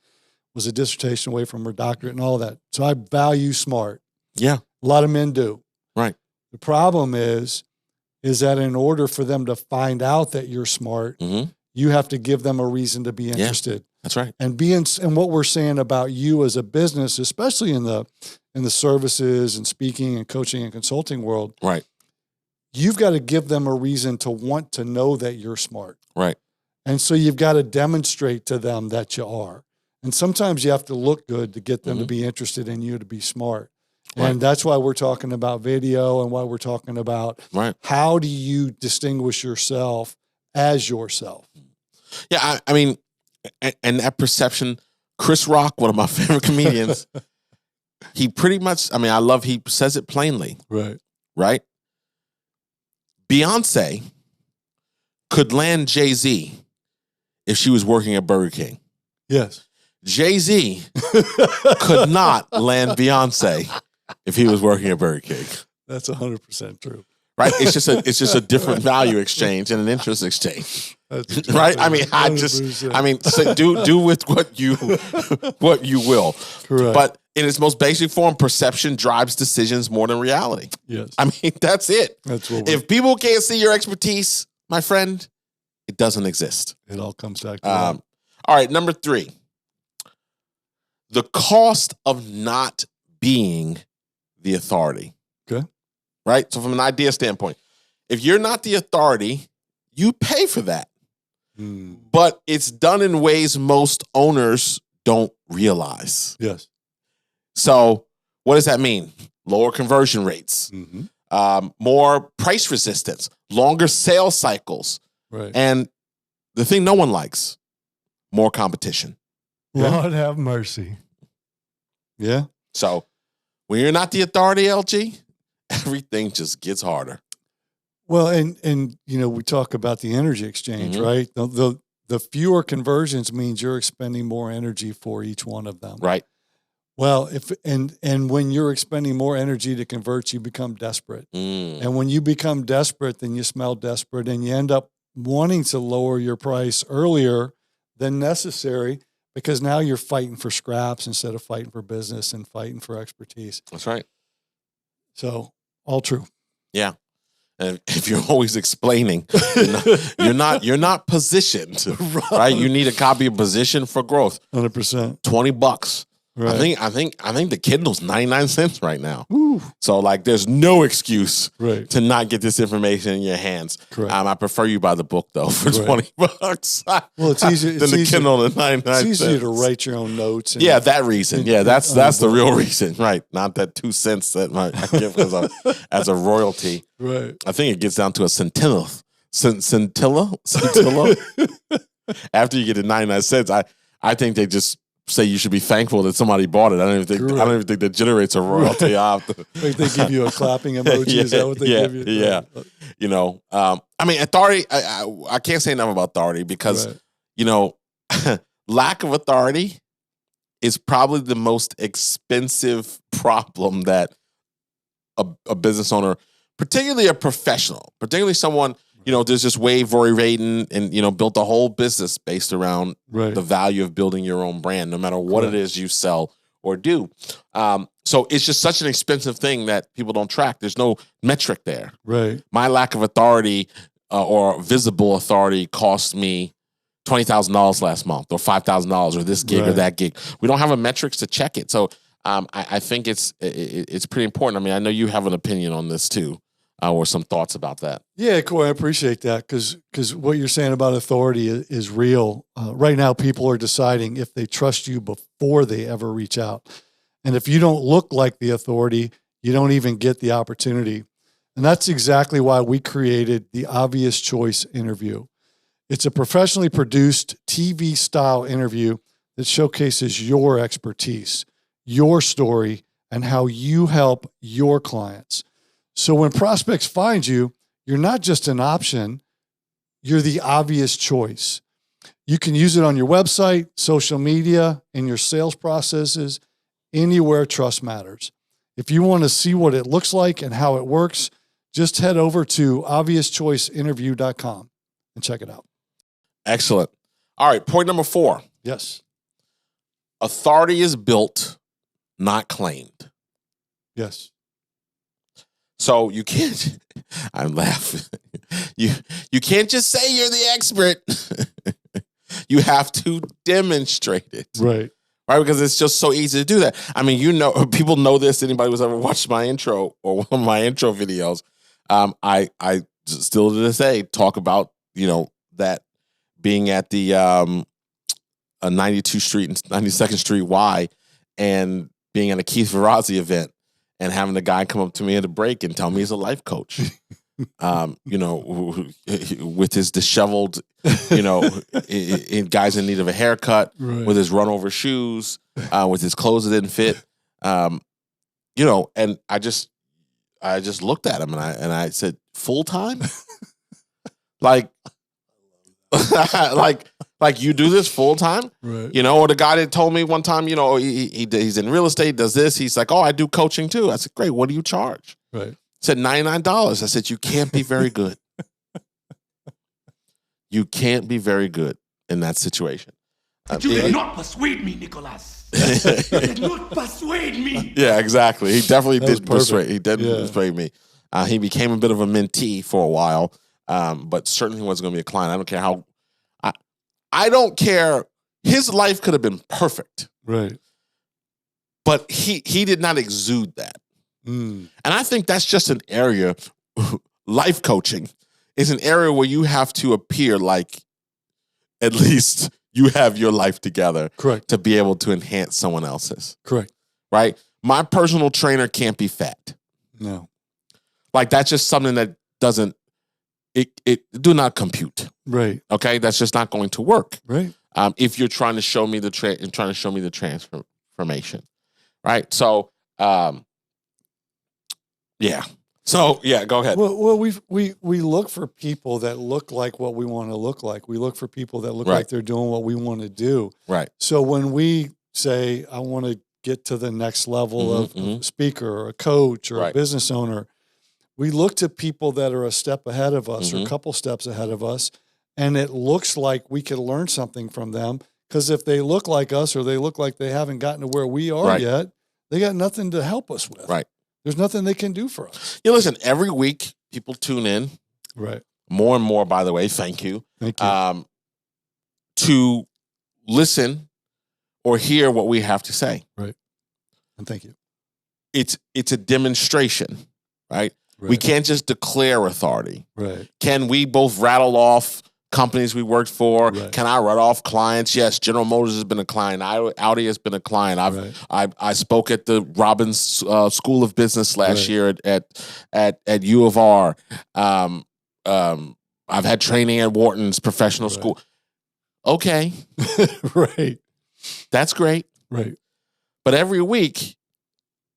was a dissertation away from her doctorate and all that. So I value smart. Yeah. A lot of men do. Right. The problem is that in order for them to find out that you're smart, you have to give them a reason to be interested. Yeah, that's right. And what we're saying about you as a business, especially in the services and speaking and coaching and consulting world, right? You've got to give them a reason to want to know that you're smart. Right. And so you've got to demonstrate to them that you are. And sometimes you have to look good to get them to be interested in you, to be smart. Right. And that's why we're talking about video, and why we're talking about how do you distinguish yourself as yourself? Yeah, I mean, and that perception, Chris Rock, one of my favorite comedians, he pretty much, he says it plainly. Right. Right? Beyonce could land Jay-Z if she was working at Burger King. Yes. Jay-Z could not land Beyonce if he was working at Burger King. That's 100% true. Right? It's just a different value exchange and an interest exchange. That's right? So do with what you will. Correct. But in its most basic form, perception drives decisions more than reality. Yes. That's it. That's what if people can't see your expertise, my friend, it doesn't exist. It all comes back to that. All right, number 3. The cost of not being the authority. Okay. Right? So from an idea standpoint, if you're not the authority, you pay for that. But it's done in ways most owners don't realize. Yes. So what does that mean? lower conversion rates, more price resistance, longer sales cycles. Right. And the thing no one likes, more competition. Lord have mercy. Yeah. So when you're not the authority, LG, everything just gets harder. Well, and we talk about the energy exchange, right? The fewer conversions means you're expending more energy for each one of them. Right. Well, and when you're expending more energy to convert, you become desperate. And when you become desperate, then you smell desperate, and you end up wanting to lower your price earlier than necessary because now you're fighting for scraps instead of fighting for business and fighting for expertise. That's right. So all true. Yeah. And if you're always explaining, you're not positioned, right? You need a copy of Position for Growth. 100%. $20. Right. I think the Kindle's 99 cents right now. Woo. So like there's no excuse Right. to not get this information in your hands. Correct. I prefer you buy the book though for $20. Well, it's easy than the Kindle at 99 It's easier cents. to write your own notes. And, Yeah, that reason. Yeah, that's the real reason, right? Not that 2 cents that I give as a royalty. Right. I think it gets down to a scintilla. Scintilla? After you get to 99 cents, I think they just say you should be thankful that somebody bought it. I don't even think that generates a royalty. Like they give you a clapping emoji. Is that what they give you? Yeah. Authority, I can't say enough about authority because, lack of authority is probably the most expensive problem that a business owner, particularly a professional, particularly someone, there's this Wade Rory Radin and, built a whole business based around the value of building your own brand, no matter what it is you sell or do. So it's just such an expensive thing that people don't track. There's no metric there. Right. My lack of authority or visible authority cost me $20,000 last month or $5,000 or this gig or that gig. We don't have a metrics to check it. So I think it's pretty important. I mean, I know you have an opinion on this too. Or some thoughts about that. Yeah, Corey, I appreciate that because what you're saying about authority is real. Right now, people are deciding if they trust you before they ever reach out. And if you don't look like the authority, you don't even get the opportunity. And that's exactly why we created the Obvious Choice interview. It's a professionally produced TV-style interview that showcases your expertise, your story, and how you help your clients. So when prospects find you, you're not just an option, you're the obvious choice. You can use it on your website, social media, in your sales processes, anywhere trust matters. If you want to see what it looks like and how it works, just head over to obviouschoiceinterview.com and check it out. Excellent. All right, point number 4. Yes. Authority is built, not claimed. Yes. So you can't, I'm laughing. You can't just say you're the expert. You have to demonstrate it. Right. Right? Because it's just so easy to do that. I mean, people know this. Anybody who's ever watched my intro or one of my intro videos, I still to this day talk about, that being at the 92nd Street and 92nd Street Y and being at a Keith Ferrazzi event. And having the guy come up to me at a break and tell me he's a life coach, with his disheveled, guys in need of a haircut, with his run over shoes, with his clothes that didn't fit, and I just looked at him and I said, full time, like you do this full time, right? Or the guy that told me one time, he's in real estate, does this. He's like, oh, I do coaching too. I said, great. What do you charge? Right. He said $99. I said, you can't be very good. You can't be very good in that situation. You did not persuade me, Nicholas. You did not persuade me. Yeah, exactly. He definitely did persuade. He did Yeah. persuade me. He became a bit of a mentee for a while, but certainly wasn't going to be a client. I don't care how. I don't care. His life could have been perfect, Right. but he did not exude that. And I think that's just an area. Life coaching is an area where you have to appear like at least you have your life together. Correct. To be able to enhance someone else's. Correct. Right? my personal trainer can't be fat. No. Like that's just something that doesn't, it do not compute. Right. Okay. That's just not going to work. Right. If you're trying to show me the transformation. Right. So, yeah. So yeah, go ahead. Well, we look for people that look like what we want to look like. We look for people that look Right. like they're doing what we want to do. Right. So when we say, I want to get to the next level of a speaker or a coach or Right. a business owner, we look to people that are a step ahead of us or a couple steps ahead of us. And it looks like we could learn something from them, because if they look like us or they look like they haven't gotten to where we are Right. yet, they got nothing to help us with. Right. There's nothing they can do for us. You listen, every week people tune in, Right. more and more, by the way, thank you, Thank you. to listen or hear what we have to say. Right. And thank you. It's a demonstration, right? Right. We can't just declare authority. Right. Can we both rattle off companies we worked for? Right. Can I rattle off clients? Yes, General Motors has been a client. Audi has been a client. I spoke at the Robbins School of Business last year at U of R. I've had training at Wharton's professional school. Okay, Right. that's great. Right. But every week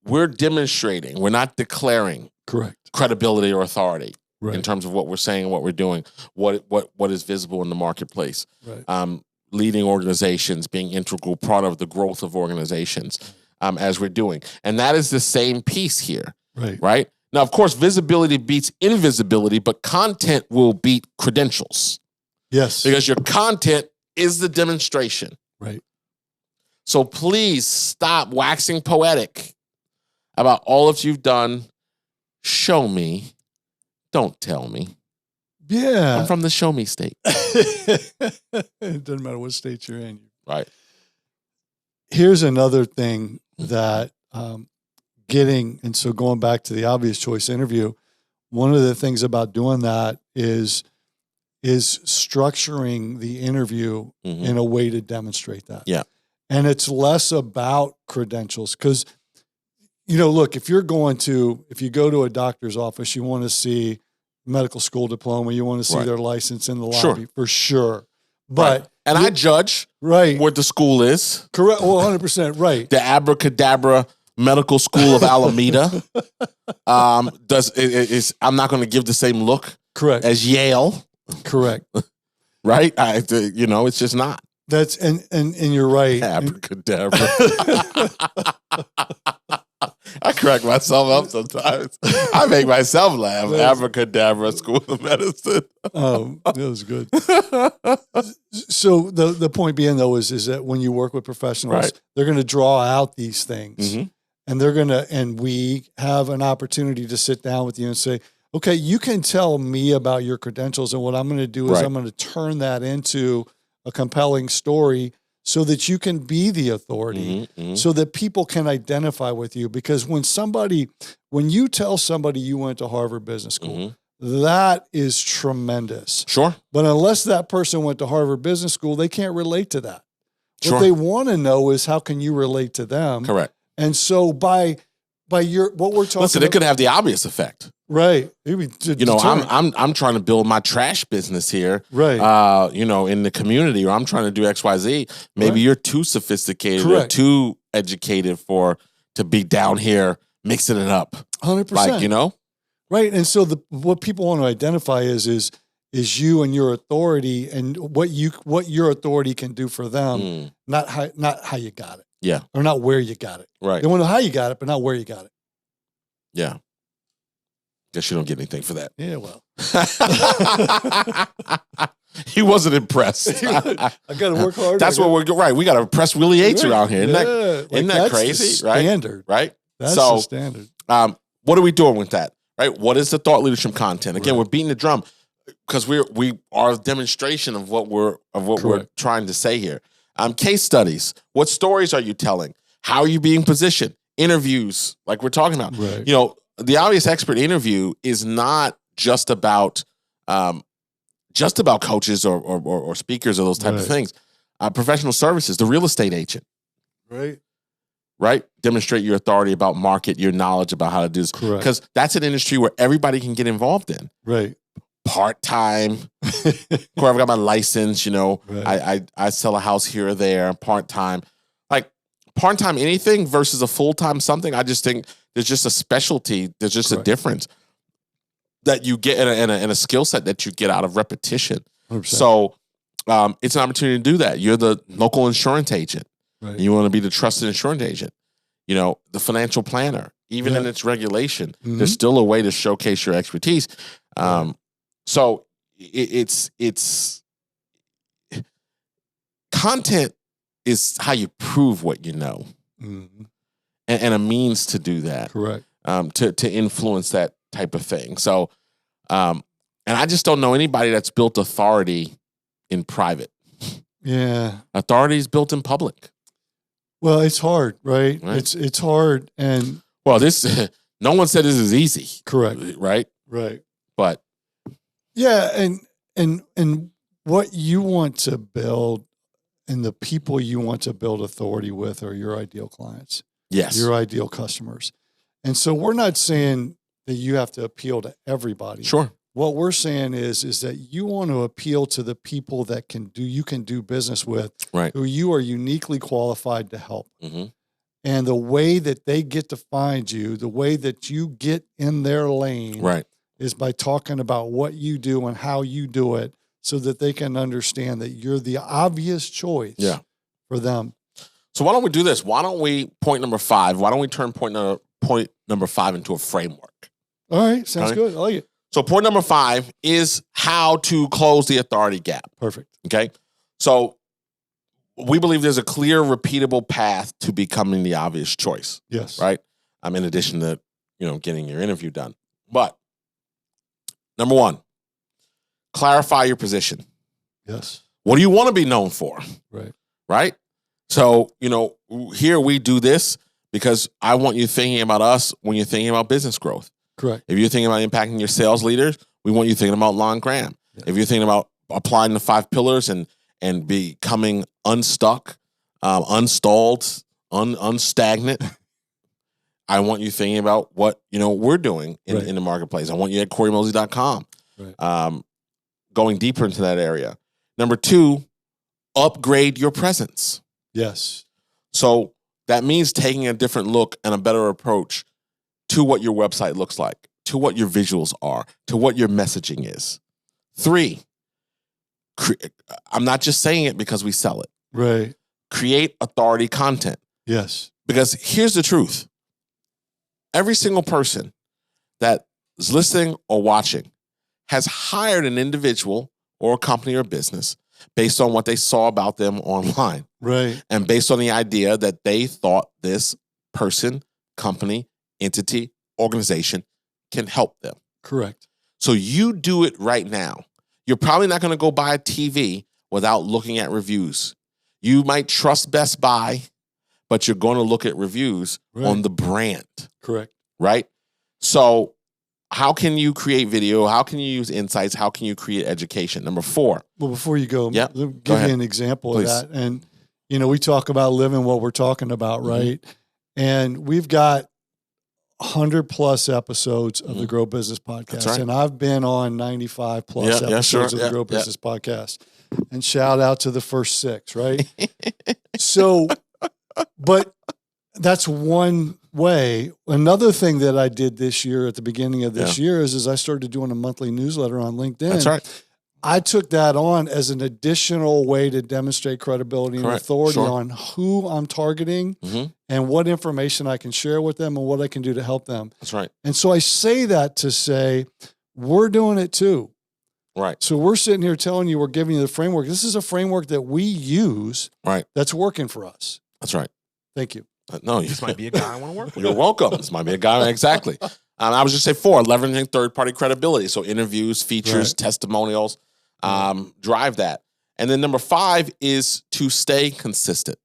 we're demonstrating. We're not declaring Correct. credibility or authority. Right. In terms of what we're saying and what we're doing, what is visible in the marketplace, Right. Leading organizations, being integral part of the growth of organizations, as we're doing, and that is the same piece here, Right. right? Now, of course, visibility beats invisibility, but content will beat credentials Yes. because your content is the demonstration. Right. So please stop waxing poetic about all that you've done. Show me. Don't tell me. Yeah. I'm from the show me state. It doesn't matter what state you're in. Right. Here's another thing that and so going back to the obvious choice interview, one of the things about doing that is structuring the interview in a way to demonstrate that. Yeah. And it's less about credentials, because, look, if you go to a doctor's office, you want to see medical school diploma, you want to see their license in the lobby, for sure. But and I judge what the school is. Correct. Well, 100% right. The Abracadabra Medical School of Alameda I'm not going to give the same look correct as Yale. Correct. Right? It's just not. That's and you're right. Abracadabra. I crack myself up sometimes. I make myself laugh. Abracadabra School of Medicine. That was good. So the point being, though, is that when you work with professionals, they're going to draw out these things, and and we have an opportunity to sit down with you and say, okay, you can tell me about your credentials, and what I'm going to do is I'm going to turn that into a compelling story, so that you can be the authority, so that people can identify with you. Because when you tell somebody you went to Harvard Business School, that is tremendous. Sure. But unless that person went to Harvard Business School, they can't relate to that. Sure. What they want to know is, how can you relate to them? Correct. And so what we're talking Listen, it could have the obvious effect. Right. I'm trying to build my trash business here. Right. In the community, or I'm trying to do XYZ. Maybe you're too sophisticated or too educated to be down here mixing it up. 100%. Right. And so what people want to identify is you and your authority, and what your authority can do for them, not how you got it. Yeah. Or not where you got it. Right. They want to know how you got it, but not where you got it. Yeah. Guess you don't get anything for that. Yeah, well. He wasn't impressed. I got to work hard. That's what we're right. We got to impress Willie H around here. Isn't that crazy? The standard. Right? That's the standard. What are we doing with that? Right? What is the thought leadership content? Again, we're beating the drum because we are a demonstration of what we're trying to say here. Case studies. What stories are you telling? How are you being positioned? Interviews, like we're talking about. Right. The Obvious Expert interview is not just about coaches or speakers or those type of things. Professional services, the real estate agent. Right. right? Demonstrate your authority about market, your knowledge about how to do this. Correct. Because that's an industry where everybody can get involved in. Right. Part-time. I've got my license, Right. I sell a house here or there, part-time. Like part-time anything versus a full-time something, I just think there's just a specialty, there's just Correct. a difference that you get in a skill set that you get out of repetition. 100%. So it's an opportunity to do that. You're the local insurance agent. Right. You want to be the trusted insurance agent. The financial planner, even in Yeah. its regulation, Mhm. there's still a way to showcase your expertise. Right. So it's content is how you prove what you know, Mhm. and a means to do that, Correct. to influence that type of thing. So, and I just don't know anybody that's built authority in private. Yeah. Authority is built in public. Well, it's hard, right? Right. It's hard, and Well, this no one said this is easy, correct. right? Right. But Yeah, and what you want to build and the people you want to build authority with are your ideal clients, yes, your ideal customers. And so we're not saying that you have to appeal to everybody. sure, What we're saying is that you want to appeal to the people that you can do business with, right. who you are uniquely qualified to help. hmm And the way that they get to find you, the way that you get in their lane, Right. is by talking about what you do and how you do it, so that they can understand that you're the obvious choice for them. So why don't we do this? Why don't we point number 5? Why don't we turn point number 5 into a framework? All right. Sounds All right. good. I like it. So point number 5 is how to close the authority gap. Perfect. Okay. So we believe there's a clear, repeatable path to becoming the obvious choice, Yes. right? In addition to, getting your interview done. But number 1, clarify your position. Yes. What do you want to be known for? Right. Right? So, here we do this because I want you thinking about us when you're thinking about business growth. Correct. If you're thinking about impacting your sales leaders, we want you thinking about Lon Graham. Yeah. If you're thinking about applying the 5 pillars and becoming unstuck, unstalled, unstagnant, I want you thinking about what we're doing in the marketplace. I want you at CoreyMosey.com, Right. going deeper into that area. Number 2, upgrade your presence. Yes. So that means taking a different look and a better approach to what your website looks like, to what your visuals are, to what your messaging is. 3, I'm not just saying it because we sell it. Right. Create authority content. Yes. Because here's the truth. Every single person that is listening or watching has hired an individual or a company or business based on what they saw about them online. Right. And based on the idea that they thought this person, company, entity, organization can help them. Correct. So you do it right now. You're probably not going to go buy a TV without looking at reviews. You might trust Best Buy, but you're going to look at reviews on the brand. Correct. Right? So how can you create video? How can you use insights? How can you create education? Number 4. Well, before you go, Yep. let me Go give ahead. you an example Please. of that. And, we talk about living what we're talking about, right? And we've got 100+ episodes of the Grow Business Podcast. That's right. And I've been on 95+ episodes of the Grow Business Podcast. And shout out to the first 6, right? So, but that's one way. Another thing that I did this year at the beginning of this year is I started doing a monthly newsletter on LinkedIn. That's right. I took that on as an additional way to demonstrate credibility and authority on who I'm targeting and what information I can share with them and what I can do to help them. That's right. And so I say that to say, we're doing it too. Right. So we're sitting here telling you, we're giving you the framework. This is a framework that we use that's working for us. That's right. Thank you. No, This might be a guy I want to work with. You're welcome. This might be a guy. Exactly. I was just say 4, leveraging third-party credibility. So interviews, features, testimonials, drive that. And then number 5 is to stay consistent.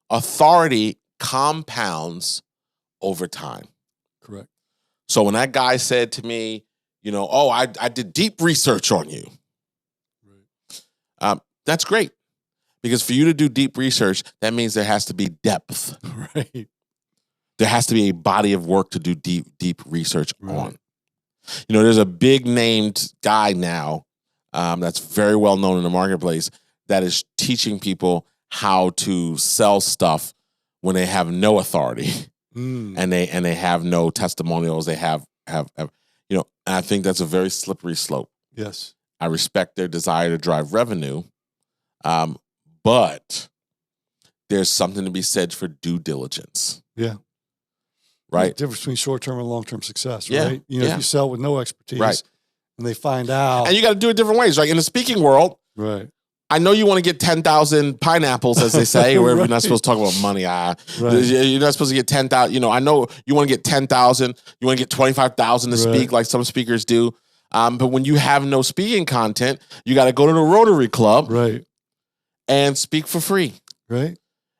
Authority compounds over time. Correct. So when that guy said to me, I did deep research on you. That's great. Because for you to do deep research, that means there has to be depth. Right. There has to be a body of work to do deep research on. You know, there's a big named guy now that's very well known in the marketplace that is teaching people how to sell stuff when they have no authority and they have no testimonials. They have you know, and I think that's a very slippery slope. Yes. I respect their desire to drive revenue, but there's something to be said for due diligence. Yeah. Right. The difference between short-term and long-term success, Yeah. right? You know, if you sell with no expertise and they find out. And you got to do it different ways, right? In the speaking world, Right. I know you want to get 10,000 pineapples, as they say, or you're not supposed to talk about money. You're not supposed to get 10,000. You know, I know you want to get 10,000. You want to get 25,000 to speak like some speakers do. But when you have no speaking content, you got to go to the Rotary Club and speak for free. Right.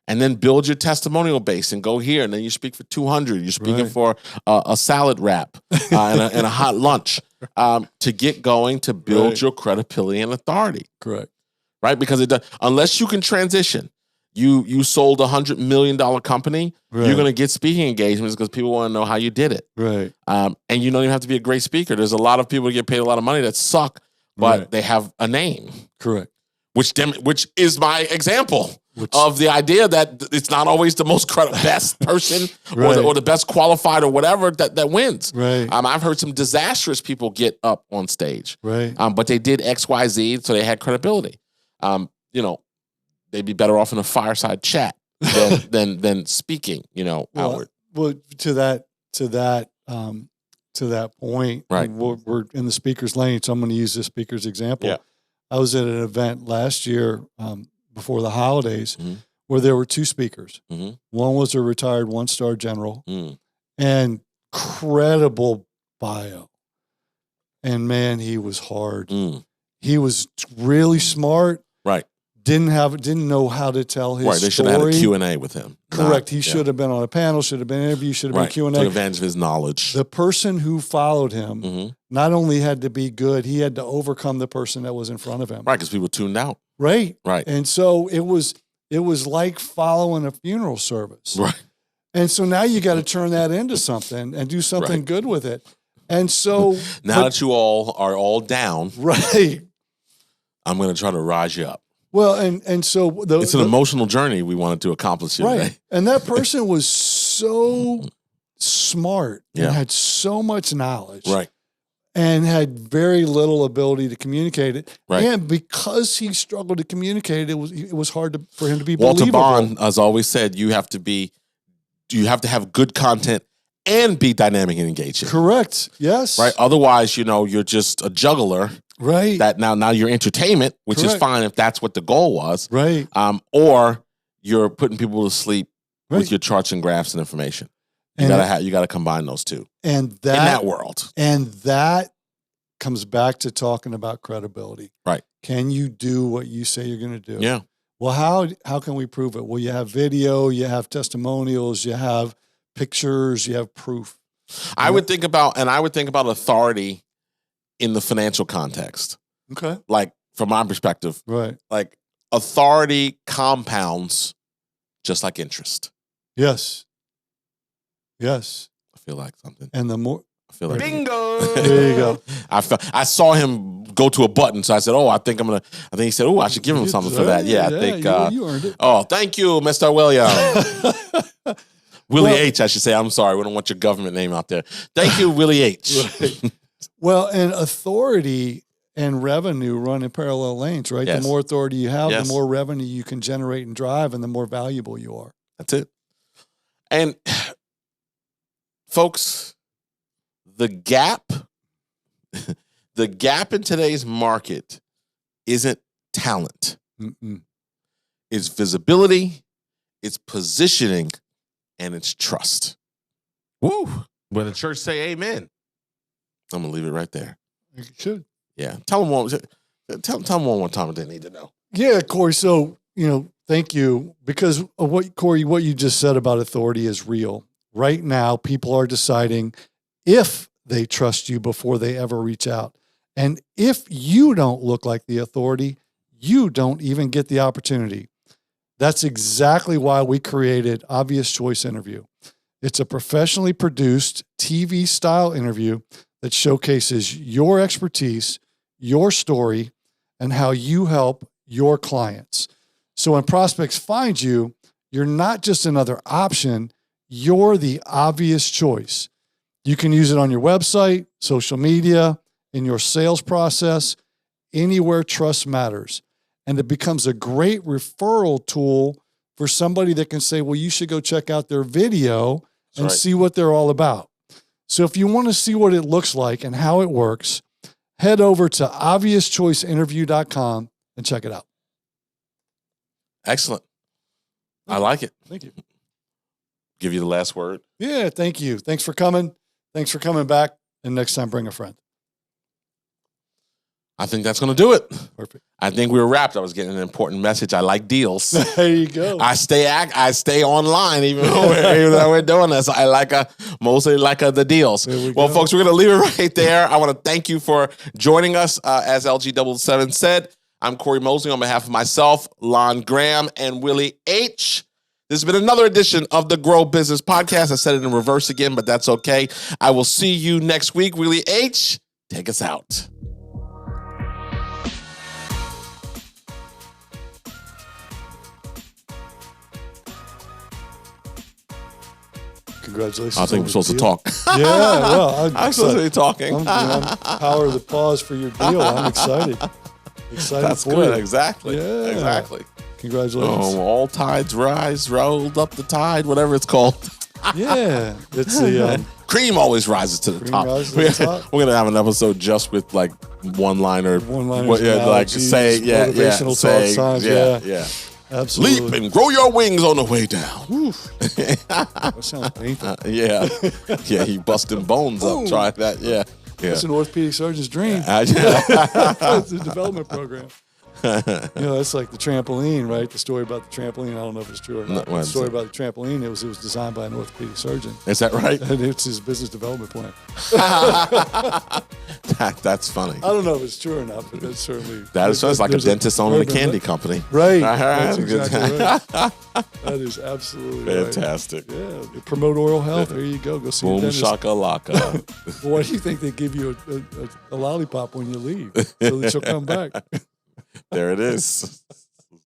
And then build your testimonial base and go here. And then you speak for 200. You're speaking for a salad wrap and a hot lunch to get going, to build your credibility and authority. Correct. Right? Because it does, unless you can transition, you sold $100 million company, you're going to get speaking engagements because people want to know how you did it. Right. And you don't even have to be a great speaker. There's a lot of people that get paid a lot of money that suck, but they have a name. Correct. Which is my example of the idea that it's not always the most best person or the best qualified or whatever that wins. Right. I've heard some disastrous people get up on stage. Right. But they did X, Y, Z, so they had credibility. You know, they'd be better off in a fireside chat than speaking. You know, outward. Well, to that point, right? We're in the speaker's lane, so I'm going to use this speaker's example. Yeah. I was at an event last year before the holidays where there were two speakers. One was a retired one-star general and credible bio. And man, he was hard. He was really smart. Right. Didn't know how to tell his story. Right. They should have had a Q&A with him. Correct. He should have been on a panel, should have been interviewed, should have been Q&A. Took advantage of his knowledge. The person who followed him not only had to be good, he had to overcome the person that was in front of him. Right, because people tuned out. Right. Right. And so it was like following a funeral service. Right. And so now you got to turn that into something and do something good with it. And so now that you all are all down, I'm going to try to rise you up. Well, and so it's an emotional journey we wanted to accomplish here today. And that person was so smart and had so much knowledge. Right. And had very little ability to communicate it. Right. And because he struggled to communicate it, it was hard for him to be Walter believable. Bond has always said you have to have good content and be dynamic and engaging. Correct. Yes. Right. Otherwise, you're just a juggler. Right. That now you're entertainment, which is fine if that's what the goal was. Right. Or you're putting people to sleep with your charts and graphs and information. You gotta combine those two. And in that world. And that comes back to talking about credibility. Right. Can you do what you say you're going to do? Yeah. Well, how can we prove it? Well, you have video, you have testimonials, you have pictures, you have proof. I would think about authority in the financial context. Okay. Like from my perspective, right. Like authority compounds just like interest. Yes. Yes. I feel like something. And the more I feel like bingo. There you go. I saw him go to a button, so I said, I think he said, I should give him something for that. Yeah, I think you earned it. Oh, thank you, Mr. William. Willie H, I should say. I'm sorry. We don't want your government name out there. Thank you, Willie H. Right. Well, and authority and revenue run in parallel lanes, right? Yes. The more authority you have, Yes. the more revenue you can generate and drive, and the more valuable you are. That's it. And folks, the gap in today's market isn't talent. It's visibility, it's positioning, and it's trust. Woo! When the church say amen, I'm going to leave it right there. You should. Yeah. Tell them one more time what they need to know. Yeah, Corey. So, thank you. Because of what you just said about authority is real. Right now, people are deciding if they trust you before they ever reach out. And if you don't look like the authority, you don't even get the opportunity. That's exactly why we created Obvious Choice Interview. It's a professionally produced TV style interview that showcases your expertise, your story, and how you help your clients. So when prospects find you, you're not just another option, you're the obvious choice. You can use it on your website, social media, in your sales process, anywhere trust matters. And it becomes a great referral tool for somebody that can say, well, you should go check out their video and see what they're all about. So if you want to see what it looks like and how it works, head over to obviouschoiceinterview.com and check it out. Excellent. I like it. Thank you. Give you the last word. Yeah, thank you. Thanks for coming. Thanks for coming back. And next time, bring a friend. I think that's going to do it. Perfect. I think we're wrapped. I was getting an important message. I like deals. There you go. I stay online even though we're doing this. I mostly like the deals. Well, folks, we're going to leave it right there. I want to thank you for joining us. As LG77 said, I'm Corey Mosley on behalf of myself, Lon Graham, and Willie H. This has been another edition of the Grow Business Podcast. I said it in reverse again, but that's okay. I will see you next week. Willie H., take us out. Congratulations. I think we're supposed to talk. Yeah, well, I'm supposed to be talking. I'm power of the pause for your deal. I'm excited. That's for good. you. Exactly. Yeah. Exactly. Congratulations. All tides rise, rolled up the tide, whatever it's called. Yeah. It's the cream always rises to the top. We're gonna have an episode just with like one-liner, motivational talk signs. Yeah. Absolutely. Leap and grow your wings on the way down. That sounds painful. Yeah, he busting bones up. Try that. Yeah. It's an orthopedic surgeon's dream. It's a development program. It's like the trampoline, right? The story about the trampoline. I don't know if it's true or not. The story about the trampoline, it was designed by an orthopedic surgeon. Is that right? And it's his business development plan. That's funny. I don't know if it's true or not, but that's certainly. It's like a dentist owning a candy company. Right. That's exactly right. That is absolutely fantastic. Right. Yeah. Promote oral health. There you go. Go see Boom a dentist. shakalaka. Why do you think they give you a lollipop when you leave? So that you'll come back. There it is.